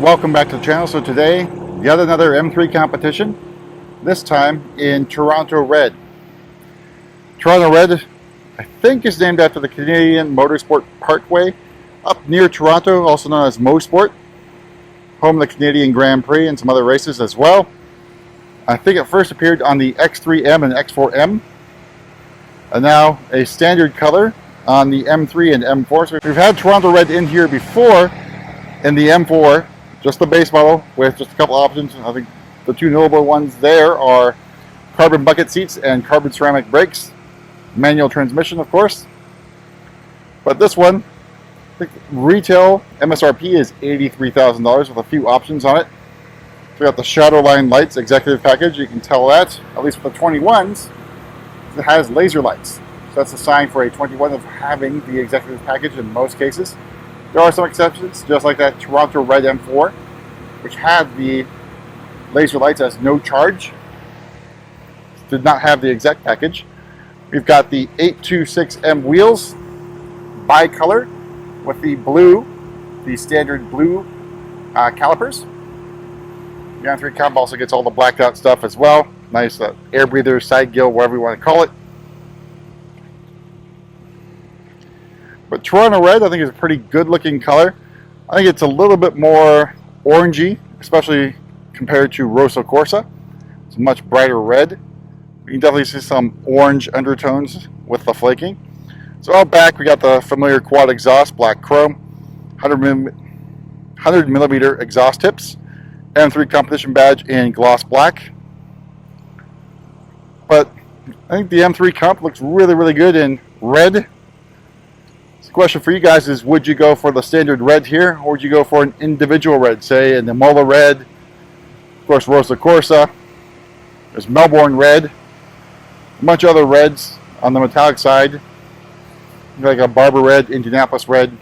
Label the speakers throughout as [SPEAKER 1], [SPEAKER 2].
[SPEAKER 1] Welcome back to the channel. So today, yet another M3 competition, this time in Toronto Red. Toronto Red, I think, is named after the Canadian Motorsport Parkway up near Toronto, also known as MoSport, home of the Canadian Grand Prix and some other races as well. I think it first appeared on the X3M and X4M, and now a standard color on the M3 and M4. So we've had Toronto Red in here before in the M4, just the base model with just a couple options. I think the two notable ones there are carbon bucket seats and carbon ceramic brakes, manual transmission of course. But this one, I think retail MSRP is $83,000 with a few options on it. We got the Shadowline lights executive package. You can tell that, at least with the 21s, it has laser lights. So that's a sign for a 21 of having the executive package in most cases. There are some exceptions, just like that Toronto Red M4, which had the laser lights as no charge. Did not have the exec package. We've got the 826M wheels, bi-color, with the blue, the standard blue calipers. The M3 Comp also gets all the blacked out stuff as well. Nice air breather, side gill, whatever you want to call it. But Toronto Red, I think, is a pretty good looking color. I think it's a little bit more orangey, especially compared to Rosso Corsa. It's a much brighter red. You can definitely see some orange undertones with the flaking. So out back, we got the familiar quad exhaust, black chrome, 100 millimeter exhaust tips, M3 competition badge in gloss black. But I think the M3 Comp looks really, really good in red. The question for you guys is, would you go for the standard red here, or would you go for an individual red, say an Imola red, of course Rosso Corsa, there's Melbourne red, a bunch of other reds on the metallic side, like a Barber red, Indianapolis red.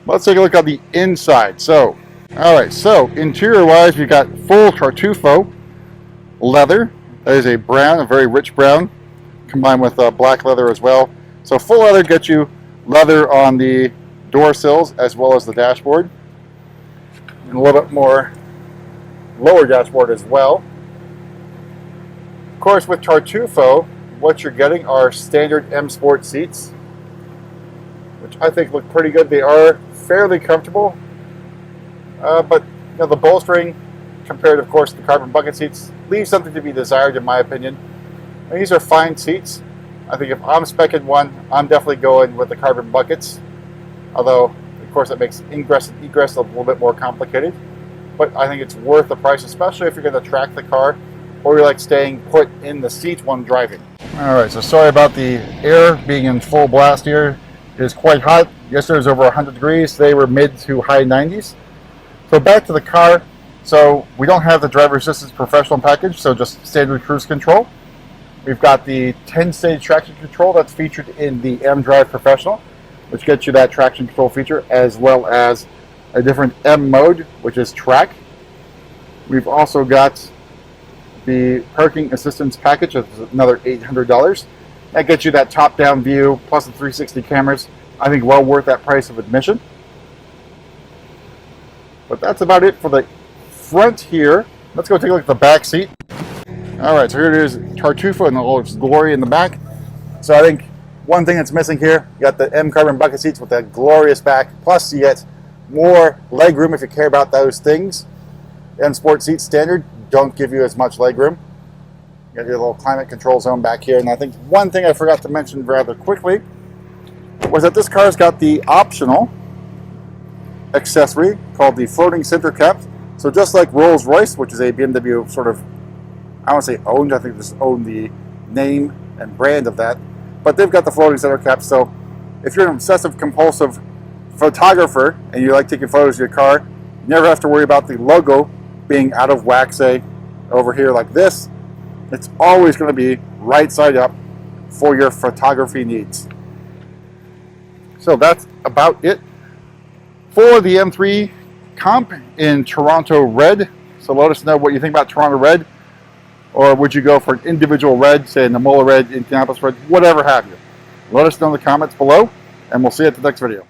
[SPEAKER 1] Let's take a look at the inside. So, alright, so interior wise, we've got full Tartufo leather. That is a brown, a very rich brown, combined with black leather as well. So full leather gets you leather on the door sills as well as the dashboard, and a little bit more lower dashboard as well. Of course, with Tartufo, what you're getting are standard M Sport seats, which I think look pretty good. They are fairly comfortable, but you know, the bolstering compared, of course, to the carbon bucket seats leaves something to be desired, in my opinion. And these are fine seats. I think if I'm spec'ing one, I'm definitely going with the carbon buckets. Although, of course, that makes ingress and egress a little bit more complicated. But I think it's worth the price, especially if you're going to track the car or you like staying put in the seat when driving. Alright, so sorry about the air being in full blast here. It is quite hot. Yesterday was over 100 degrees. Today we're mid to high 90s. So back to the car. So we don't have the driver assistance professional package, so just standard cruise control. We've got the 10-stage traction control that's featured in the M-Drive Professional, which gets you that traction control feature, as well as a different M mode, which is track. We've also got the parking assistance package, which is another $800. That gets you that top-down view, plus the 360 cameras. I think well worth that price of admission. But that's about it for the front here. Let's go take a look at the back seat. Alright, so here it is, Tartufo in all its glory in the back. So I think one thing that's missing here, you got the M carbon bucket seats with that glorious back, plus you get more leg room if you care about those things. M Sport seats standard don't give you as much leg room. You got your little climate control zone back here. And I think one thing I forgot to mention rather quickly was that this car's got the optional accessory called the floating center cap. So just like Rolls-Royce, which is a BMW sort of, I don't want to say owned, I think just own the name and brand of that. But they've got the floating center cap, so if you're an obsessive compulsive photographer and you like taking photos of your car, you never have to worry about the logo being out of whack, say, over here like this. It's always going to be right side up for your photography needs. So that's about it for the M3 Comp in Toronto Red. So let us know what you think about Toronto Red. Or would you go for an individual red, say an Imola red, Indianapolis red, whatever have you. Let us know in the comments below, and we'll see you at the next video.